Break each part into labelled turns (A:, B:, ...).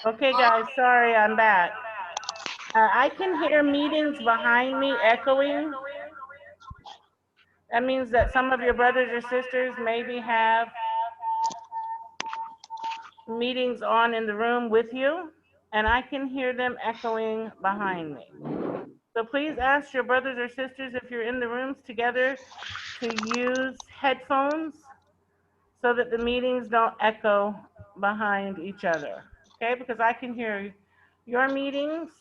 A: Okay, guys, sorry, I'm back. I can hear meetings behind me echoing. That means that some of your brothers or sisters maybe have meetings on in the room with you, and I can hear them echoing behind me. So please ask your brothers or sisters if you're in the rooms together to use headphones so that the meetings don't echo behind each other. Okay, because I can hear your meetings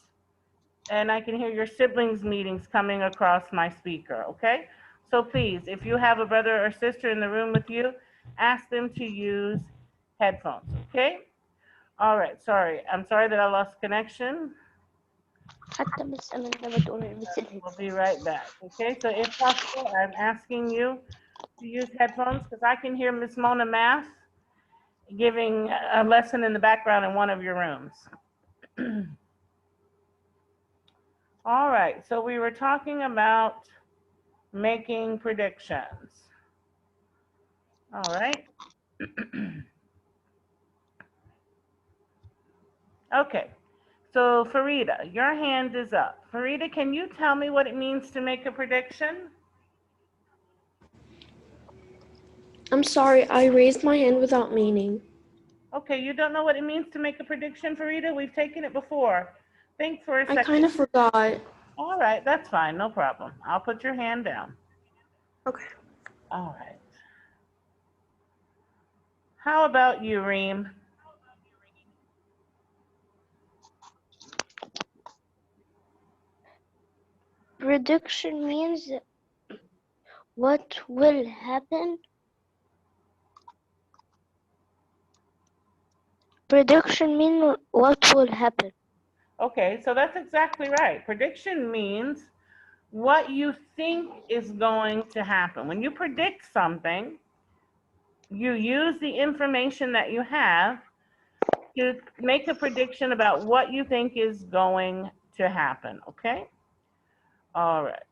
A: and I can hear your siblings' meetings coming across my speaker. Okay, so please, if you have a brother or sister in the room with you, ask them to use headphones. Okay, all right, sorry. I'm sorry that I lost connection.
B: حتى بس أنا لما تقول البس
A: We'll be right back. Okay, so if possible, I'm asking you to use headphones because I can hear Miss Mona Math giving a lesson in the background in one of your rooms. All right, so we were talking about making predictions. All right. Okay, so Farida, your hand is up. Farida, can you tell me what it means to make a prediction?
C: I'm sorry, I raised my hand without meaning.
A: Okay, you don't know what it means to make a prediction, Farida? We've taken it before. Think for a
C: I
A: second.
C: kind of forgot.
A: All right, that's fine, no problem. I'll put your hand down.
C: Okay.
A: All right. How about you, Reem?
B: prediction means what will happen. Prediction means what will happen.
A: Okay, so that's exactly right. Prediction means what you think is going to happen. When you predict something, you use the information that you have to make a prediction about what you think is going to happen, okay? All right.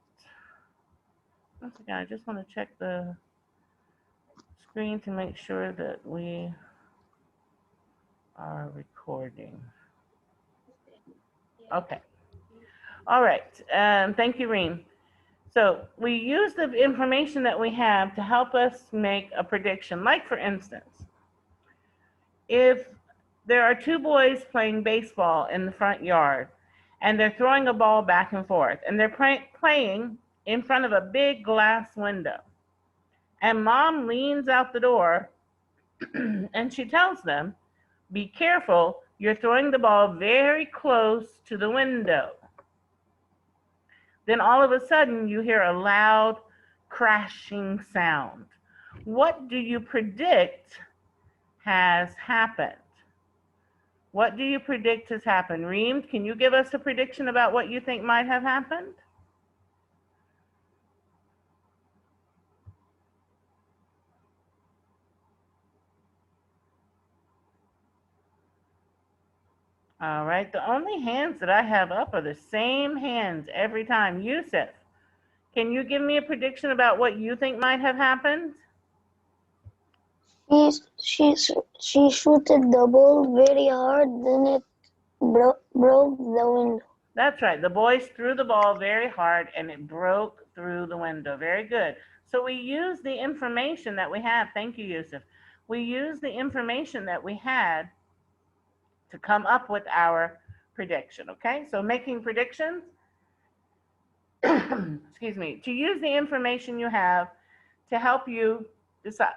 A: Once again, I just want to check the screen to make sure that we are recording. Okay. All right. Thank you, Reem. So we use the information that we have to help us make a prediction. Like, for instance, if there are two boys playing baseball in the front yard and they're throwing a ball back and forth and they're playing in front of a big glass window, and mom leans out the door and she tells them, be careful, you're throwing the ball very close to the window. Then all of a sudden you hear a loud crashing sound. What do you predict has happened? What do you predict has happened? Reem, can you give us a prediction about what you think might have happened? All right, the only hands that I have up are the same hands every time. Yusuf, can you give me a prediction about what you think might have happened?
B: She shooted the ball very hard, then it broke the window.
A: That's right. The boys threw the ball very hard and it broke through the window. Very good. So we use the information that we have. Thank you, Yusuf. We use the information that we had to come up with our prediction. Okay, so making predictions, excuse me, to use the information you have to help you decide.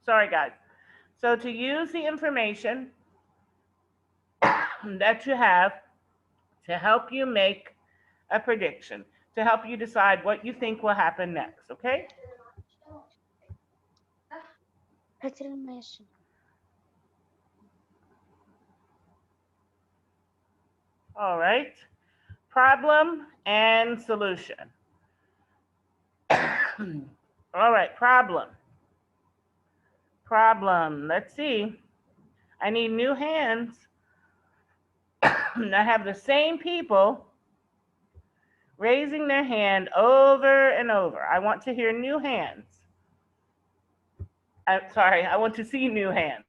A: Sorry, guys. So to use the information that you have to help you make a prediction, to help you decide what you think will happen next, okay? All right. Problem and solution. All right, problem. Problem. Let's see. I need new hands. I have the same people raising their hand over and over. I want to hear new hands. I'm sorry, I want to see new hands.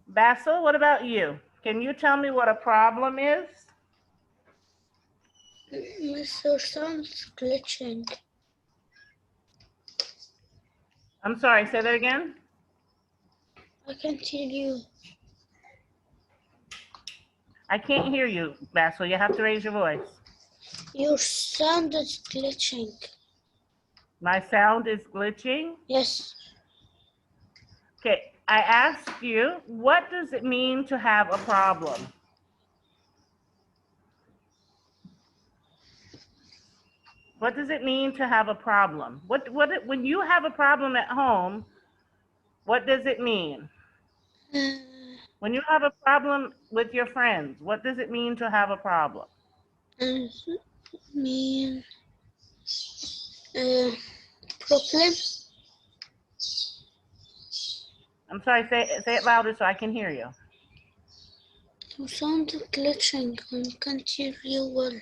A: Basil, what about you? Can you tell me what a problem is?
B: Mr. Sound's glitching.
A: I'm sorry, say that again.
B: I can't hear you.
A: I can't hear you, Basil. You have to raise your voice.
B: Your sound is glitching.
A: My sound is glitching.
B: Yes.
A: Okay, I asked you, what does it mean to have a problem? What does it mean to have a problem? When you have a problem at home, what does it mean? When you have a problem with your friends, what does it mean to have a problem?
B: Mean problem.
A: I'm sorry, say it louder so I can hear you.
B: Your sound is glitching. I can't hear you well.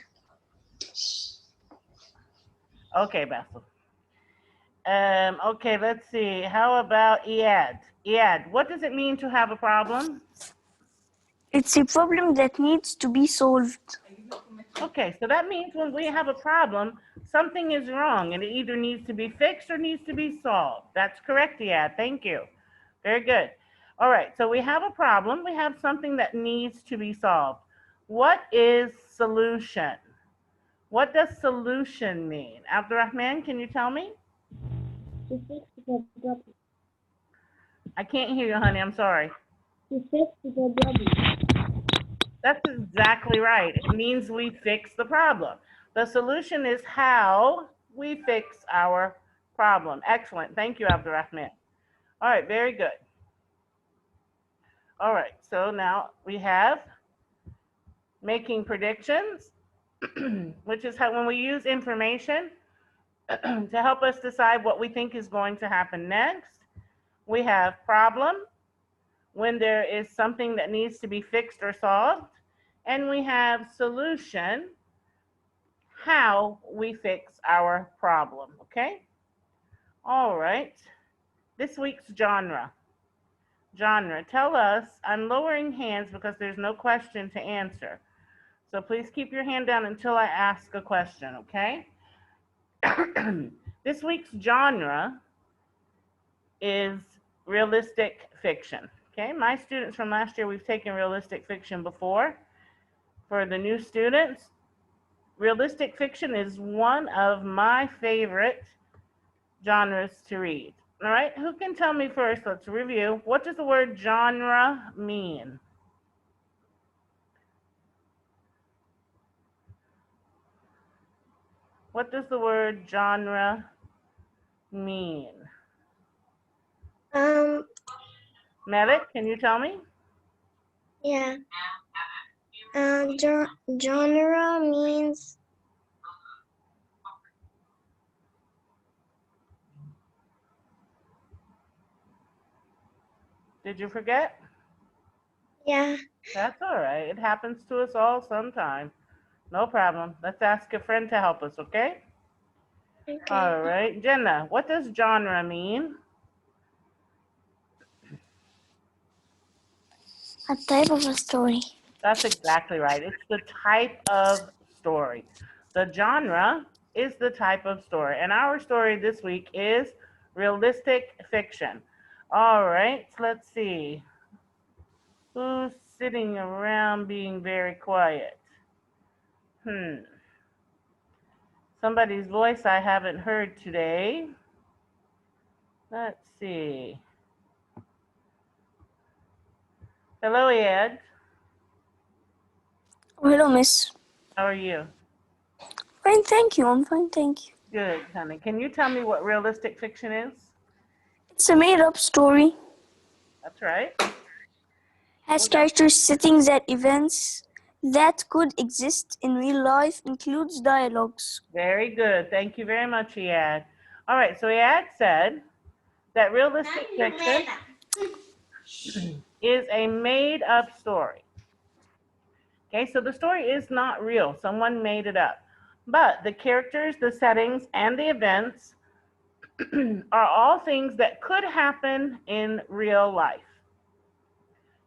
A: Okay, Basil. Okay, let's see. How about Iad? Iad, what does it mean to have a problem?
D: It's a problem that needs to be solved.
A: Okay, so that means when we have a problem, something is wrong and it either needs to be fixed or needs to be solved. That's correct, Iad. Thank you. Very good. All right, so we have a problem. We have something that needs to be solved. What is solution? What does solution mean? Abdurrahman, can you tell me?
B: To fix the problem.
A: I can't hear you, honey. I'm sorry.
B: To fix the problem.
A: That's exactly right. It means we fix the problem. The solution is how we fix our problem. Excellent. Thank you, Abdurrahman. All right, very good. All right, so now we have making predictions, which is how when we use information to help us decide what we think is going to happen next. We have problem, when there is something that needs to be fixed or solved. And we have solution, how we fix our problem, okay? All right, this week's genre. Genre, tell us, I'm lowering hands because there's no question to answer. So please keep your hand down until I ask a question, okay? This week's genre is realistic fiction, okay? My students from last year, we've taken realistic fiction before. For the new students, realistic fiction is one of my favorite genres to read. All right, who can tell me first? Let's review. What does the word genre mean? What does the word genre mean? Melik, can you tell me?
B: Yeah. Genre means
A: Did you forget?
B: yeah.
A: That's all right. It happens to us all sometime. No problem. Let's ask a friend to help us, okay?
B: Okay.
A: All right. Jenna, what does genre mean?
D: A type of a story.
A: That's exactly right. It's the type of story. The genre is the type of story. And our story this week is realistic fiction. All right, let's see. Who's sitting around being very quiet? Somebody's voice I haven't heard today. Let's see. Hello, Ed.
D: Oh, hello, miss.
A: How are you?
D: Fine, thank you. I'm fine, thank you.
A: Good, honey. Can you tell me what realistic fiction is?
D: It's a made-up story.
A: That's right.
D: Has
A: What else?
D: characters, settings, and events that could exist in real life, includes dialogues.
A: Very good. Thank you very much, Iad. All right, so Iad said that realistic fiction is a made-up story. Okay, so the story is not real. Someone made it up. But the characters, the settings, and the events are all things that could happen in real life.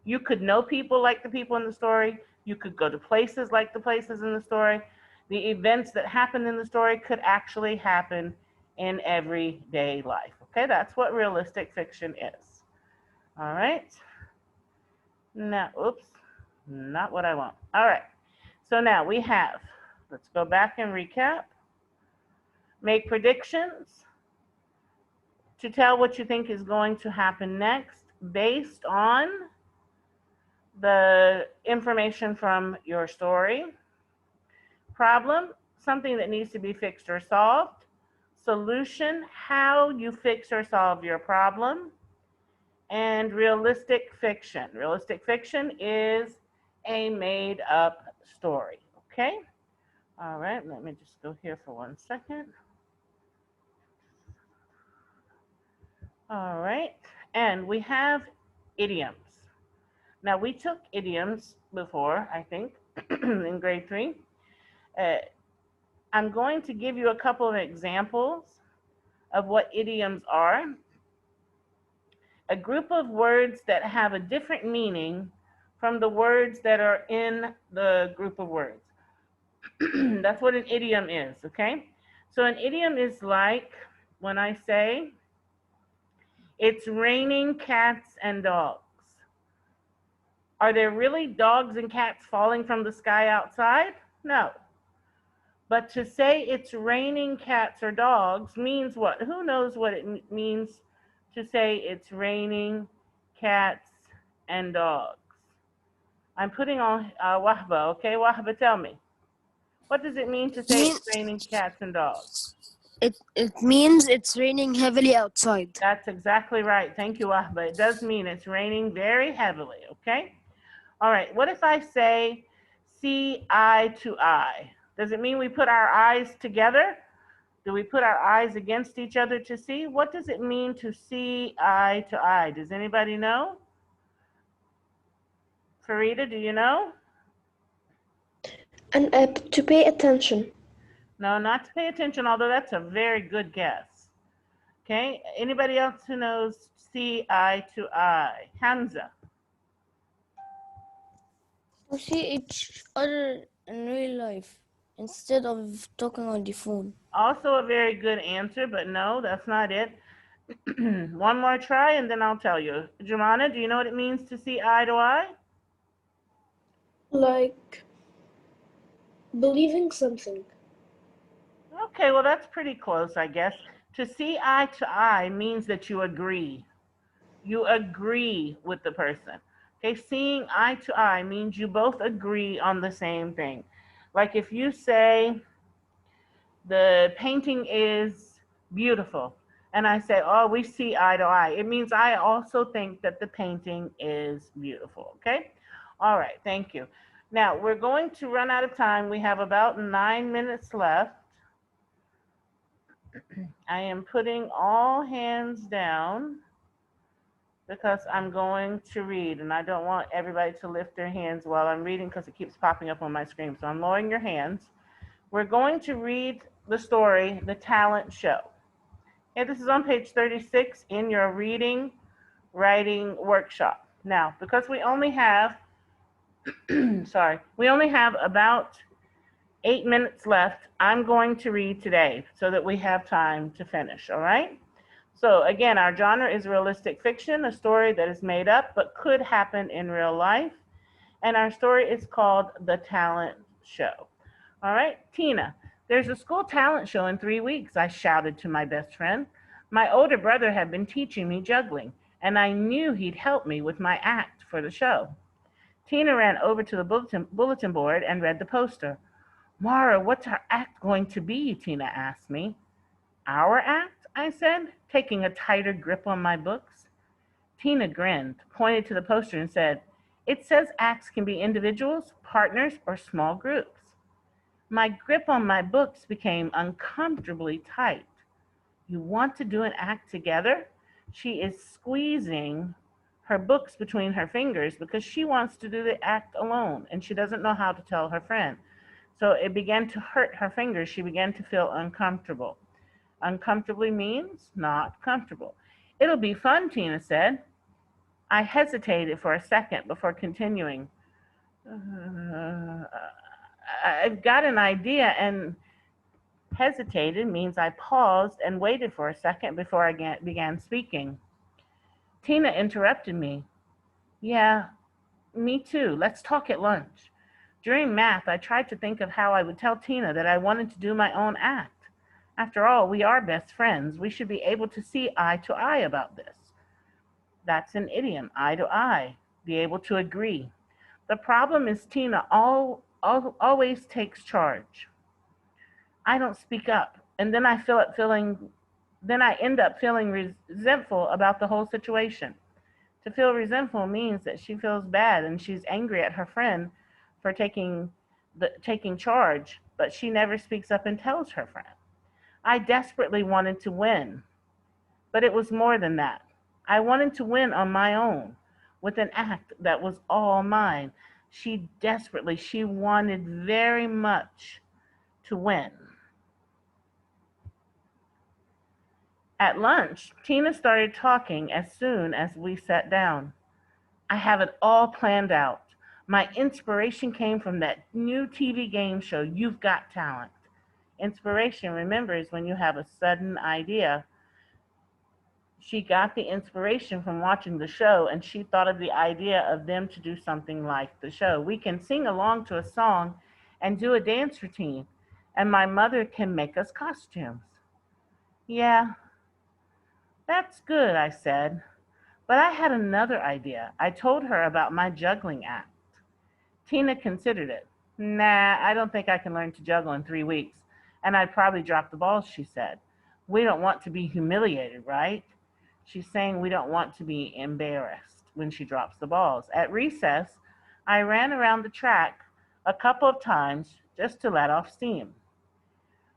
A: You could know people like the people in the story. You could go to places like the places in the story. The events that happen in the story could actually happen in everyday life. Okay, that's what realistic fiction is. All right. Now, oops, not what I want. All right. So now we have, let's go back and recap. Make predictions to tell what you think is going to happen next based on the information from your story. Problem, something that needs to be fixed or solved. Solution, how you fix or solve your problem. And realistic fiction. Realistic fiction is a made up story. Okay? All right, let me just go here for 1 second. All right, and we have idioms. Now, we took idioms before, I think, in grade 3. I'm going to give you a couple of examples of what idioms are. A group of words that have a different meaning from the words that are in the group of words. That's what an idiom is, okay? So an idiom is like when I say, it's raining cats and dogs. Are there really dogs and cats falling from the sky outside? No. But to say it's raining cats or dogs means what? Who knows what it means to say it's raining cats and dogs? I'm putting on Wahba, okay? Wahba, tell me. What does it mean to say it's raining cats and dogs?
E: It means it's raining heavily outside.
A: That's exactly right. Thank you, Wahba. It does mean it's raining very heavily, okay? All right, what if I say see eye to eye? Does it mean we put our eyes together? Do we put our eyes against each other to see? What does it mean to see eye to eye? Does anybody know? Farida, do you know?
C: And to pay attention.
A: No, not to pay attention, although that's a very good guess. Okay, anybody else who knows see eye to eye? Hamza.
E: To see each other in real life instead of talking on the phone.
A: Also a very good answer, but no, that's not it. One more try and then I'll tell you. Jumana, do you know what it means to see eye to eye?
C: Like believing something.
A: Okay, well, that's pretty close, I guess. To see eye to eye means that you agree. You agree with the person. Okay, seeing eye to eye means you both agree on the same thing. Like if you say the painting is beautiful, and I say, oh, we see eye to eye, it means I also think that the painting is beautiful, okay? All right, thank you. Now, we're going to run out of time. We have about 9 minutes left. I am putting all hands down because I'm going to read, and I don't want everybody to lift their hands while I'm reading because it keeps popping up on my screen. So I'm lowering your hands. We're going to read the story, The Talent Show. Okay, this is on page 36 in your reading writing workshop. Now, because we only have, we only have about 8 minutes left, I'm going to read today so that we have time to finish, all right? So again, our genre is realistic fiction, a story that is made up but could happen in real life. And our story is called The Talent Show. All right, Tina, there's a school talent show in 3 weeks, I shouted to my best friend. My older brother had been teaching me juggling, and I knew he'd help me with my act for the show. Tina ran over to the bulletin board and read the poster. Mara, what's our act going to be? Tina asked me. Our act? I said, taking a tighter grip on my books. Tina grinned, pointed to the poster, and said, It says acts can be individuals, partners, or small groups. My grip on my books became uncomfortably tight. You want to do an act together? She is squeezing her books between her fingers because she wants to do the act alone and she doesn't know how to tell her friend. So it began to hurt her fingers. She began to feel uncomfortable. Uncomfortably means not comfortable. It'll be fun, Tina said. I hesitated for a second before continuing. I've got an idea, and hesitated means I paused and waited for a second before I began speaking. Tina interrupted me. Yeah, me too. Let's talk at lunch. During math, I tried to think of how I would tell Tina that I wanted to do my own act. After all, we are best friends. We should be able to see eye to eye about this. That's an idiom, eye to eye, be able to agree. The problem is Tina always takes charge. I don't speak up, and then I end up feeling resentful about the whole situation. To feel resentful means that she feels bad and she's angry at her friend for taking charge, but she never speaks up and tells her friend. I desperately wanted to win, but it was more than that. I wanted to win on my own with an act that was all mine. She wanted very much to win. At lunch, Tina started talking as soon as we sat down. I have it all planned out. My inspiration came from that new TV game show, You've Got Talent. Inspiration, remember, is when you have a sudden idea. She got the inspiration from watching the show, and she thought of the idea of them to do something like the show. We can sing along to a song and do a dance routine, and my mother can make us costumes. Yeah, that's good, I said. But I had another idea. I told her about my juggling act. Tina considered it. Nah, I don't think I can learn to juggle in 3 weeks. And I'd probably drop the balls, she said. We don't want to be humiliated, right? She's saying we don't want to be embarrassed when she drops the balls. At recess, I ran around the track a couple of times just to let off steam.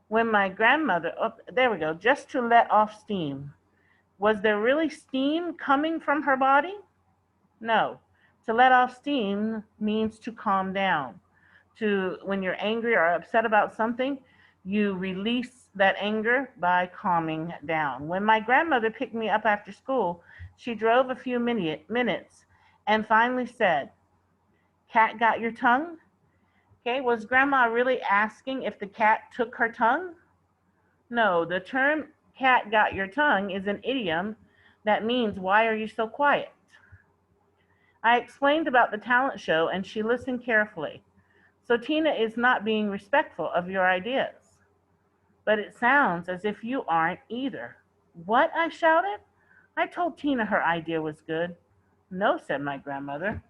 A: When my grandmother, just to let off steam. Was there really steam coming from her body? No. To let off steam means to calm down. When you're angry or upset about something, you release that anger by calming down. When my grandmother picked me up after school, she drove a few minutes and finally said, Cat got your tongue? Okay, was grandma really asking if the cat took her tongue? No, the term cat got your tongue is an idiom that means why are you so quiet? I explained about the talent show and she listened carefully. So Tina is not being respectful of your ideas. But it sounds as if you aren't either. What? I shouted. I told Tina her idea was good. No, said my grandmother.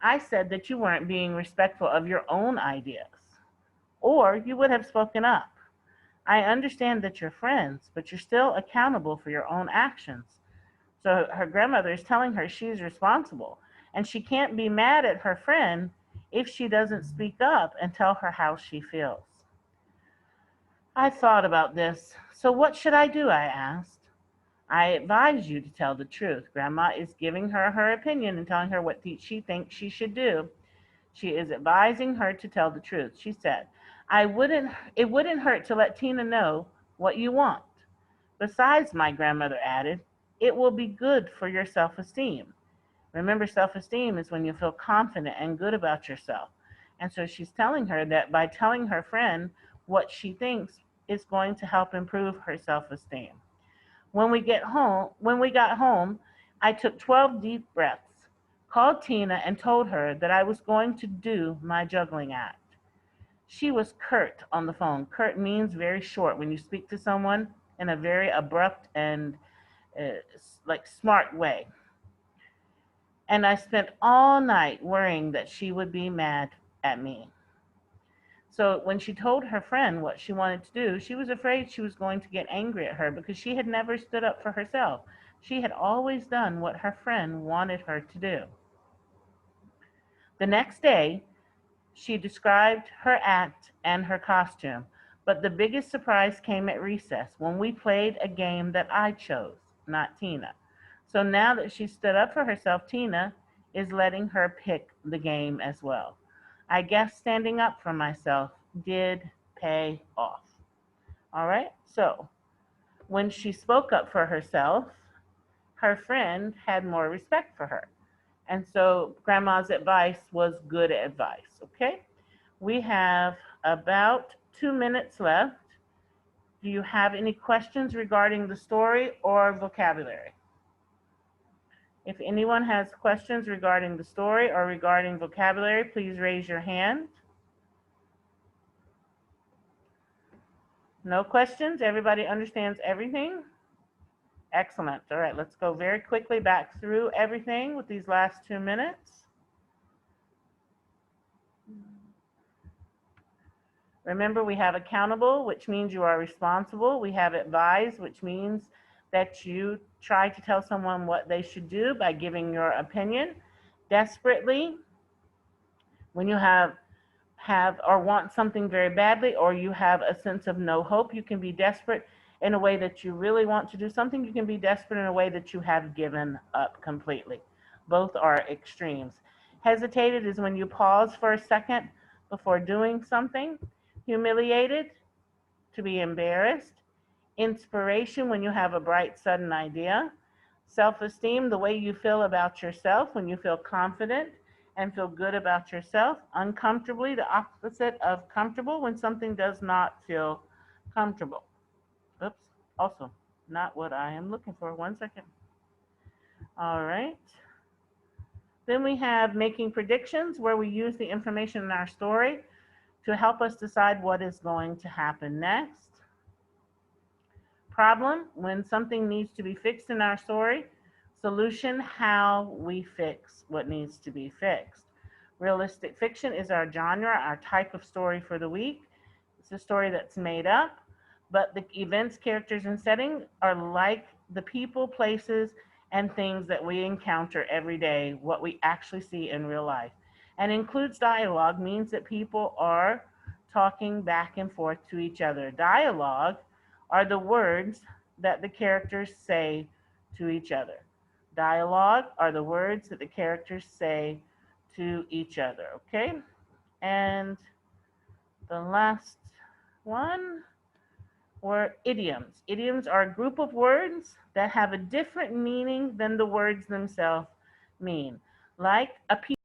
A: I said that you weren't being respectful of your own ideas. Or you would have spoken up. I understand that you're friends, but you're still accountable for your own actions. So her grandmother is telling her she's responsible, and she can't be mad at her friend if she doesn't speak up and tell her how she feels. I thought about this. So what should I do? I asked. I advise you to tell the truth. Grandma is giving her her opinion and telling her what she thinks she should do. She is advising her to tell the truth. She said, it wouldn't hurt to let Tina know what you want. Besides, my grandmother added, it will be good for your self-esteem. Remember, self-esteem is when you feel confident and good about yourself. And so she's telling her that by telling her friend what she thinks is going to help improve her self-esteem. When we got home, I took 12 deep breaths, called Tina and told her that I was going to do my juggling act. She was curt on the phone. Curt means very short when you speak to someone in a very abrupt and smart way. And I spent all night worrying that she would be mad at me. So when she told her friend what she wanted to do, she was afraid she was going to get angry at her because she had never stood up for herself. She had always done what her friend wanted her to do. The next day, she described her act and her costume, but the biggest surprise came at recess when we played a game that I chose, not Tina. So now that she stood up for herself, Tina is letting her pick the game as well. I guess standing up for myself did pay off. All right, so when she spoke up for herself, her friend had more respect for her. And so grandma's advice was good advice, okay? We have about 2 minutes left. Do you have any questions regarding the story or vocabulary? If anyone has questions regarding the story or regarding vocabulary, please raise your hand. No questions? Everybody understands everything? Excellent. All right, let's go very quickly back through everything with these last 2 minutes. Remember, we have accountable, which means you are responsible. We have advise, which means that you try to tell someone what they should do by giving your opinion. Desperately, when you have or want something very badly, or you have a sense of no hope, you can be desperate in a way that you really want to do something. You can be desperate in a way that you have given up completely. Both are extremes. Hesitated is when you pause for a second before doing something. Humiliated, to be embarrassed. Inspiration, when you have a bright, sudden idea. Self-esteem, the way you feel about yourself when you feel confident and feel good about yourself. Uncomfortably, the opposite of comfortable, when something does not feel comfortable. Oops, also not what I am looking for. 1 second. All right. Then we have making predictions, where we use the information in our story to help us decide what is going to happen next. Problem, when something needs to be fixed in our story. Solution, how we fix what needs to be fixed. Realistic fiction is our genre, our type of story for the week. It's a story that's made up, but the events, characters, and setting are like the people, places, and things that we encounter every day, what we actually see in real life. And includes dialogue, means that people are talking back and forth to each other. Dialogue are the words that the characters say to each other. Dialogue are the words that the characters say to each other, okay? And the last one were idioms. Idioms are a group of words that have a different meaning than the words themselves mean. Like a piece